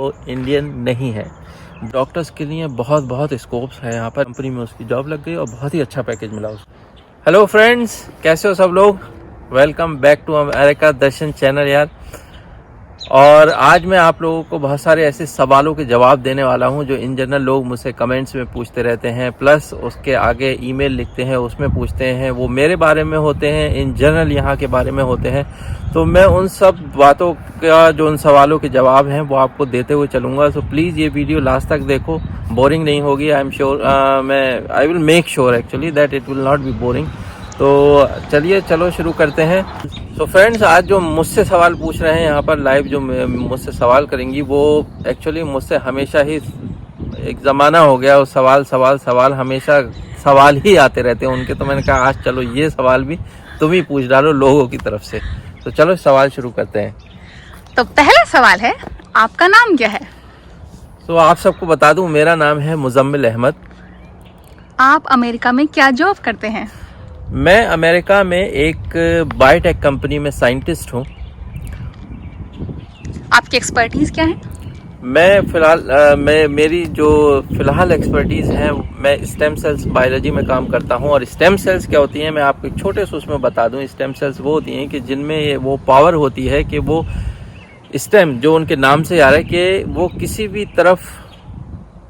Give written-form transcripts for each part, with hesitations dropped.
वो इंडियन नहीं है। डॉक्टर्स के लिए बहुत बहुत स्कोप्स है यहाँ पर। कंपनी में उसकी जॉब लग गई और बहुत ही अच्छा पैकेज मिला उसको। हेलो फ्रेंड्स, कैसे हो सब लोग? Welcome back to America Darshan channel यार। और आज मैं आप लोगों को बहुत सारे ऐसे सवालों के जवाब देने वाला हूं जो इन जनरल लोग मुझसे कमेंट्स में पूछते रहते हैं, प्लस उसके आगे ईमेल लिखते हैं, उसमें पूछते हैं। वो मेरे बारे में होते हैं, इन जनरल यहाँ के बारे में होते हैं। तो मैं उन सब बातों का, जो उन सवालों के जवाब हैं, वो आपको देते हुए चलूँगा। सो प्लीज़ ये वीडियो लास्ट तक देखो, बोरिंग नहीं होगी। I am sure, I will make sure actually that it will not be boring. तो चलो शुरू करते हैं। तो फ्रेंड्स, आज जो मुझसे सवाल पूछ रहे हैं यहाँ पर लाइव, जो मुझसे सवाल करेंगी, वो एक्चुअली मुझसे हमेशा ही एक ज़माना हो गया वो सवाल हमेशा सवाल ही आते रहते हैं उनके। तो मैंने कहा आज चलो ये सवाल भी तुम ही पूछ डालो लोगों की तरफ से। तो चलो सवाल शुरू करते हैं। तो पहला सवाल है, आपका नाम क्या है? तो आप सबको बता दूं, मेरा नाम है मुजम्मिल अहमद। आप अमेरिका में क्या जॉब करते हैं? मैं अमेरिका में एक बायोटेक कंपनी में साइंटिस्ट हूँ। आपकी एक्सपर्टीज क्या है? मैं फ़िलहाल मेरी जो फ़िलहाल एक्सपर्टीज़ है, मैं स्टेम सेल्स बायोलॉजी में काम करता हूँ। और स्टेम सेल्स क्या होती हैं, मैं आपको एक छोटे से उसमें बता दूँ। स्टेम सेल्स वो होती हैं कि जिनमें वो पावर होती है कि वो स्टेम, जो उनके नाम से आ रहा है, कि वो किसी भी तरफ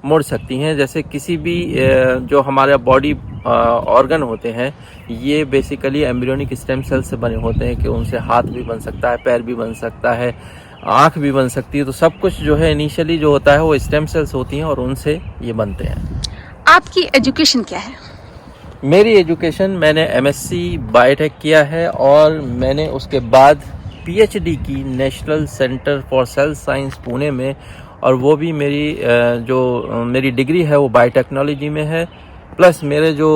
मुड़ सकती हैं। जैसे किसी भी जो हमारा बॉडी ऑर्गन होते हैं, ये बेसिकली एम्ब्रियोनिक स्टेम सेल से बने होते हैं कि उनसे हाथ भी बन सकता है, पैर भी बन सकता है, आँख भी बन सकती है। तो सब कुछ जो है इनिशियली जो होता है वो स्टेम सेल्स होती हैं और उनसे ये बनते हैं। आपकी एजुकेशन क्या है? मेरी एजुकेशन, मैंने MSc बायोटेक किया है और मैंने उसके बाद PhD की national centre for sale science Pune में। और वो भी मेरी डिग्री है वो बायोटेक्नोलॉजी में है। प्लस मेरे जो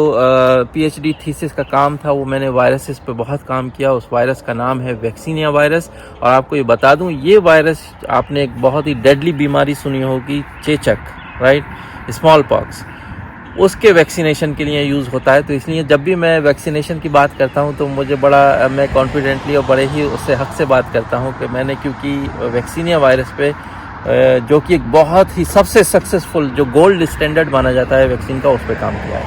PhD थीसिस का काम था वो मैंने वायरसेस पे बहुत काम किया। उस वायरस का नाम है वैक्सीनिया वायरस। और आपको ये बता दूं, ये वायरस आपने एक बहुत ही डेडली बीमारी सुनी होगी, चेचक, राइट, स्मॉल पॉक्स, उसके वैक्सीनेशन के लिए यूज़ होता है। तो इसलिए जब भी मैं वैक्सीनेशन की बात करता हूं तो मुझे मैं कॉन्फिडेंटली और बड़े ही उससे हक से बात करता हूं कि मैंने, क्योंकि वैक्सीनिया वायरस पे, जो कि एक बहुत ही सबसे सक्सेसफुल, जो गोल्ड स्टैंडर्ड माना जाता है वैक्सीन का, उस पर काम किया है।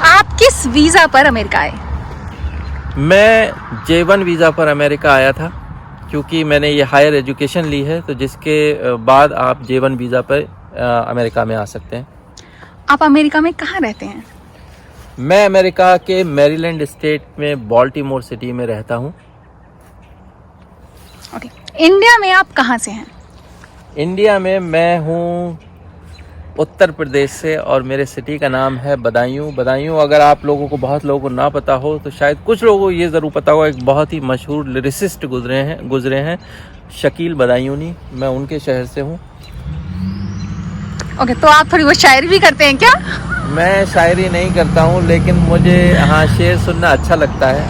आप किस वीज़ा पर अमेरिका आए? मैं J1 वीज़ा पर अमेरिका आया था, क्योंकि मैंने ये हायर एजुकेशन ली है। तो जिसके बाद आप J1 वीज़ा पर अमेरिका में आ सकते हैं। आप अमेरिका में कहाँ रहते हैं? मैं अमेरिका के मैरीलैंड स्टेट में बॉल्टीमोर सिटी में रहता हूँ। ओके। इंडिया में आप कहाँ से हैं? इंडिया में मैं हूँ उत्तर प्रदेश से और मेरे सिटी का नाम है बदायूं। बदायूं अगर आप लोगों को, बहुत लोगों को ना पता हो तो शायद कुछ लोगों को ये ज़रूर पता होगा, एक बहुत ही मशहूर लिरिसिस्ट गुजरे हैं शकील बदायूनी। मैं उनके शहर से हूँ। ओके, तो आप थोड़ी बहुत शायरी भी करते हैं क्या? मैं शायरी नहीं करता हूँ, लेकिन मुझे शेर सुनना अच्छा लगता है।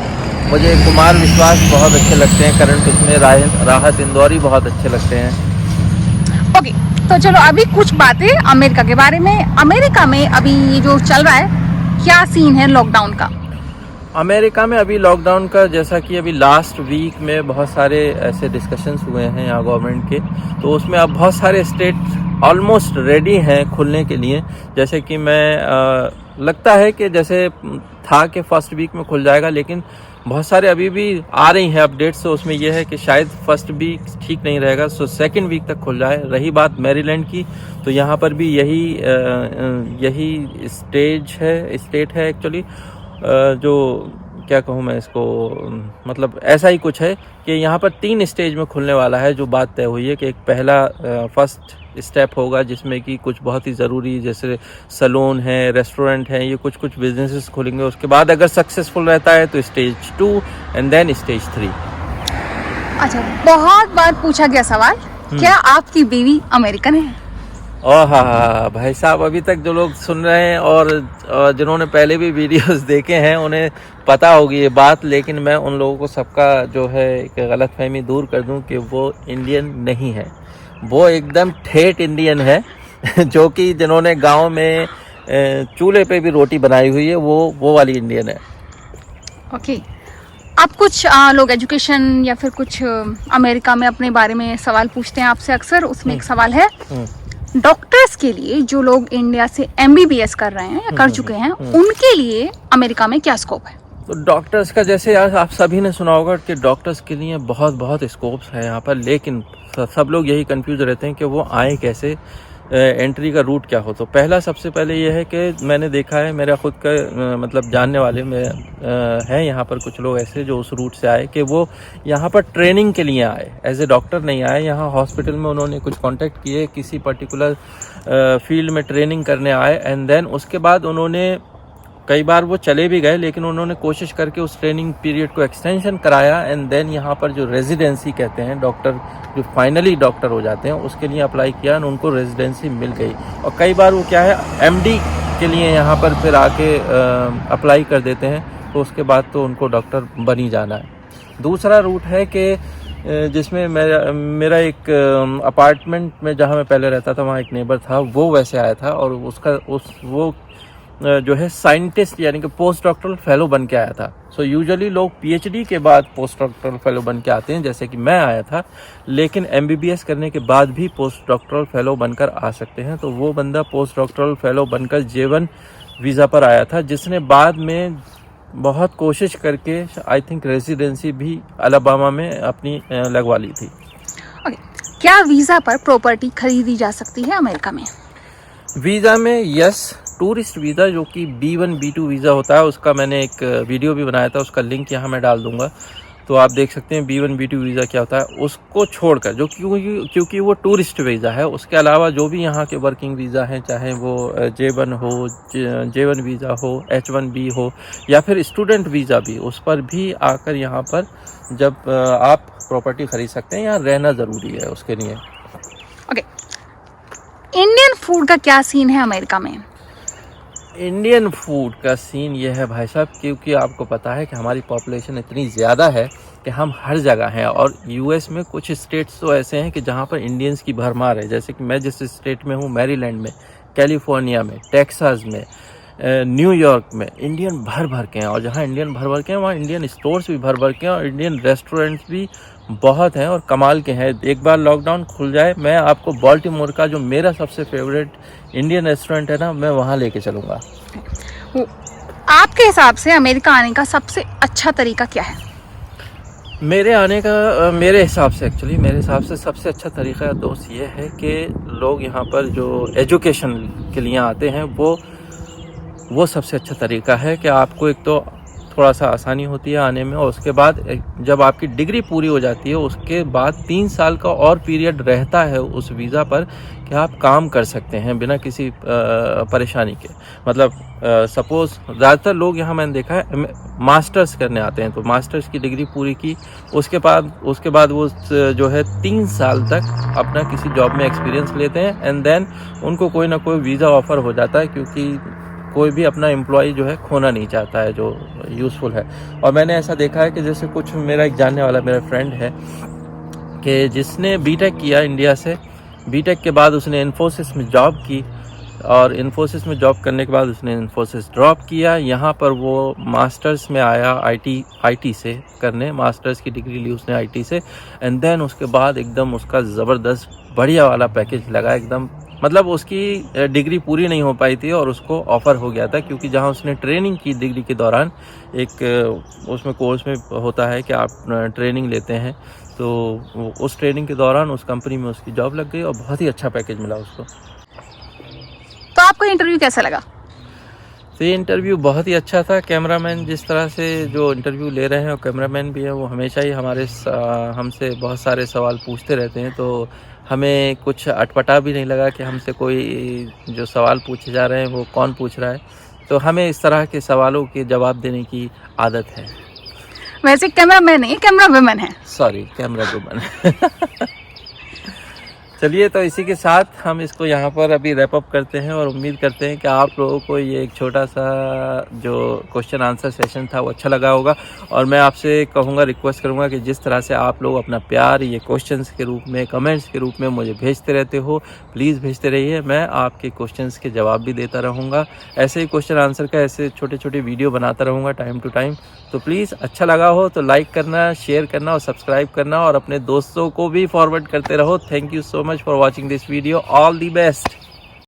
मुझे कुमार विश्वास बहुत अच्छे लगते हैं, करंट उसमें राहत इंदौरी बहुत अच्छे लगते हैं। ओके, तो चलो अभी कुछ बातें अमेरिका के बारे में। अमेरिका में अभी ये जो चल रहा है, क्या सीन है लॉकडाउन का? अमेरिका में अभी लॉकडाउन का, जैसा कि अभी लास्ट वीक में बहुत सारे ऐसे डिस्कशंस हुए हैं यहाँ गवर्नमेंट के, तो उसमें अब बहुत सारे स्टेट ऑलमोस्ट रेडी हैं खुलने के लिए। जैसे कि लगता है कि जैसे था कि फर्स्ट वीक में खुल जाएगा, लेकिन बहुत सारे अभी भी आ रही हैं अपडेट्स। तो उसमें यह है कि शायद फर्स्ट वीक ठीक नहीं रहेगा, सो सेकंड वीक तक खुल जाए। रही बात मैरीलैंड की, तो यहाँ पर भी यही स्टेट है एक्चुअली। जो क्या कहूँ मैं इसको, मतलब ऐसा ही कुछ है कि यहाँ पर 3 स्टेज में खुलने वाला है। जो बात तय हुई है कि एक पहला फर्स्ट स्टेप होगा जिसमें कि कुछ बहुत ही ज़रूरी, जैसे सैलून है, रेस्टोरेंट है, ये कुछ बिजनेसेस खुलेंगे। उसके बाद अगर सक्सेसफुल रहता है तो स्टेज 2 एंड देन स्टेज 3। अच्छा, बहुत बार पूछा गया सवाल, क्या आपकी बीवी अमेरिकन है? हाँ भाई साहब, अभी तक जो लोग सुन रहे हैं और जिन्होंने पहले भी वीडियोस देखे हैं उन्हें पता होगी ये बात, लेकिन मैं उन लोगों को सबका जो है एक गलतफहमी दूर कर दूं कि वो इंडियन नहीं है। वो एकदम ठेठ इंडियन है जो कि जिन्होंने गांव में चूल्हे पे भी रोटी बनाई हुई है, वो वाली इंडियन है। ओके, आप कुछ लोग एजुकेशन या फिर कुछ अमेरिका में अपने बारे में सवाल पूछते हैं आपसे अक्सर, उसमें एक सवाल है डॉक्टर्स के लिए जो लोग इंडिया से MBBS कर रहे हैं या कर चुके हैं, उनके लिए अमेरिका में क्या स्कोप है? तो डॉक्टर्स का जैसे यार आप सभी ने सुना होगा कि डॉक्टर्स के लिए बहुत बहुत स्कोप्स है यहाँ पर, लेकिन सब लोग यही कंफ्यूज रहते हैं कि वो आए कैसे, एंट्री का रूट क्या हो। तो पहला सबसे पहले ये है कि मैंने देखा है, मेरा खुद का मतलब जानने वाले में हैं यहाँ पर कुछ लोग ऐसे जो उस रूट से आए कि वो यहाँ पर ट्रेनिंग के लिए आए, एज ए डॉक्टर नहीं आए। यहाँ हॉस्पिटल में उन्होंने कुछ कांटेक्ट किए, किसी पर्टिकुलर फील्ड में ट्रेनिंग करने आए, एंड देन उसके बाद उन्होंने कई बार वो चले भी गए, लेकिन उन्होंने कोशिश करके उस ट्रेनिंग पीरियड को एक्सटेंशन कराया, एंड देन यहाँ पर जो रेजिडेंसी कहते हैं, डॉक्टर जो फाइनली डॉक्टर हो जाते हैं, उसके लिए अप्लाई किया और उनको रेजिडेंसी मिल गई। और कई बार वो क्या है MD के लिए यहाँ पर फिर आके अप्लाई कर देते हैं, तो उसके बाद तो उनको डॉक्टर बन ही जाना है। दूसरा रूट है कि जिसमें मेरा एक अपार्टमेंट में जहाँ मैं पहले रहता था, वहाँ एक नेबर था, वो वैसे आया था और वो जो है साइंटिस्ट यानी कि पोस्ट डॉक्टरल फेलो बन के आया था। सो यूजुअली लोग PhD के बाद पोस्ट डॉक्टरल फेलो बन के आते हैं, जैसे कि मैं आया था, लेकिन MBBS करने के बाद भी पोस्ट डॉक्टरल फेलो बनकर आ सकते हैं। तो वो बंदा पोस्ट डॉक्टरल फेलो बनकर J1 वीज़ा पर आया था, जिसने बाद में बहुत कोशिश करके आई थिंक रेजिडेंसी भी अलाबामा में अपनी लगवा ली थी। क्या वीज़ा पर प्रॉपर्टी खरीदी जा सकती है अमेरिका में? वीज़ा में यस, टूरिस्ट वीज़ा जो कि B1 B2 वीज़ा होता है, उसका मैंने एक वीडियो भी बनाया था, उसका लिंक यहाँ मैं डाल दूंगा, तो आप देख सकते हैं B1 B2 वीज़ा क्या होता है। उसको छोड़कर जो क्योंकि वो टूरिस्ट वीज़ा है, उसके अलावा जो भी यहाँ के वर्किंग वीज़ा हैं, चाहे वो J1 हो, J1 वीज़ा हो, H1B हो या फिर स्टूडेंट वीज़ा भी, उस पर भी आकर यहाँ पर जब आप प्रॉपर्टी खरीद सकते हैं। यहाँ रहना ज़रूरी है उसके लिए। ओके, इंडियन फूड का क्या सीन है अमेरिका में? इंडियन फूड का सीन ये है भाई साहब, क्योंकि आपको पता है कि हमारी पॉपुलेशन इतनी ज़्यादा है कि हम हर जगह हैं, और US में कुछ स्टेट्स तो ऐसे हैं कि जहाँ पर इंडियंस की भरमार है। जैसे कि मैं जिस स्टेट में हूँ, मैरीलैंड में, कैलिफोर्निया में, टेक्सास में, न्यूयॉर्क में, इंडियन भर भर के हैं। और जहाँ इंडियन भर भर के हैं, वहाँ इंडियन स्टोर्स भी भर भर के हैं, और इंडियन रेस्टोरेंट्स भी बहुत हैं और कमाल के हैं। एक बार लॉकडाउन खुल जाए, मैं आपको बाल्टीमोर का जो मेरा सबसे फेवरेट इंडियन रेस्टोरेंट है ना, मैं वहाँ लेके चलूँगा। आपके हिसाब से अमेरिका आने का सबसे अच्छा तरीका क्या है? मेरे हिसाब से सबसे अच्छा तरीका दोस्त ये है कि लोग यहाँ पर जो एजुकेशन के लिए आते हैं, वो सबसे अच्छा तरीका है कि आपको एक तो थोड़ा सा आसानी होती है आने में, और उसके बाद जब आपकी डिग्री पूरी हो जाती है, उसके बाद 3 साल का और पीरियड रहता है उस वीज़ा पर कि आप काम कर सकते हैं बिना किसी परेशानी के। मतलब सपोज़ ज़्यादातर लोग यहाँ मैंने देखा है मास्टर्स करने आते हैं, तो मास्टर्स की डिग्री पूरी की, उसके बाद वो जो है 3 साल तक अपना किसी जॉब में एक्सपीरियंस लेते हैं, एंड देन उनको कोई ना कोई वीज़ा ऑफ़र हो जाता है, क्योंकि कोई भी अपना एम्प्लॉय जो है खोना नहीं चाहता है, जो यूज़फुल है। और मैंने ऐसा देखा है कि जैसे कुछ मेरा एक जानने वाला मेरा फ्रेंड है कि जिसने बीटेक किया इंडिया से, बीटेक के बाद उसने इन्फोसिस में जॉब की, और इन्फोसिस में जॉब करने के बाद उसने इन्फोसिस ड्रॉप किया। यहाँ पर वो मास्टर्स में आया आईटी से करने, मास्टर्स की डिग्री ली उसने आईटी से, एंड देन उसके बाद एकदम उसका ज़बरदस्त बढ़िया वाला पैकेज लगा एकदम। मतलब उसकी डिग्री पूरी नहीं हो पाई थी और उसको ऑफ़र हो गया था, क्योंकि जहाँ उसने ट्रेनिंग की डिग्री के दौरान, एक उसमें कोर्स में होता है कि आप ट्रेनिंग लेते हैं, तो उस ट्रेनिंग के दौरान उस कंपनी में उसकी जॉब लग गई और बहुत ही अच्छा पैकेज मिला उसको। तो आपका इंटरव्यू कैसा लगा? तो ये इंटरव्यू बहुत ही अच्छा था। कैमरामैन जिस तरह से जो इंटरव्यू ले रहे हैं, और कैमरामैन भी है, वो हमेशा ही हमसे बहुत सारे सवाल पूछते रहते हैं, तो हमें कुछ अटपटा भी नहीं लगा कि हमसे कोई जो सवाल पूछे जा रहे हैं वो कौन पूछ रहा है। तो हमें इस तरह के सवालों के जवाब देने की आदत है। वैसे कैमरामैन नहीं, कैमरा वुमन है। Sorry, camera woman. चलिए, तो इसी के साथ हम इसको यहाँ पर अभी रैप अप करते हैं और उम्मीद करते हैं कि आप लोगों को ये एक छोटा सा जो क्वेश्चन आंसर सेशन था वो अच्छा लगा होगा। और मैं आपसे कहूँगा, रिक्वेस्ट करूँगा कि जिस तरह से आप लोग अपना प्यार ये क्वेश्चंस के रूप में, कमेंट्स के रूप में मुझे भेजते रहते हो, प्लीज़ भेजते रहिए। मैं आपके क्वेश्चंस के जवाब भी देता रहूँगा। ऐसे ही क्वेश्चन आंसर का ऐसे छोटे छोटे वीडियो बनाता रहूँगा टाइम टू टाइम। तो प्लीज़ अच्छा लगा हो तो लाइक करना, शेयर करना और सब्सक्राइब करना और अपने दोस्तों को भी फॉरवर्ड करते रहो। Thank you so much for watching this video. All the best.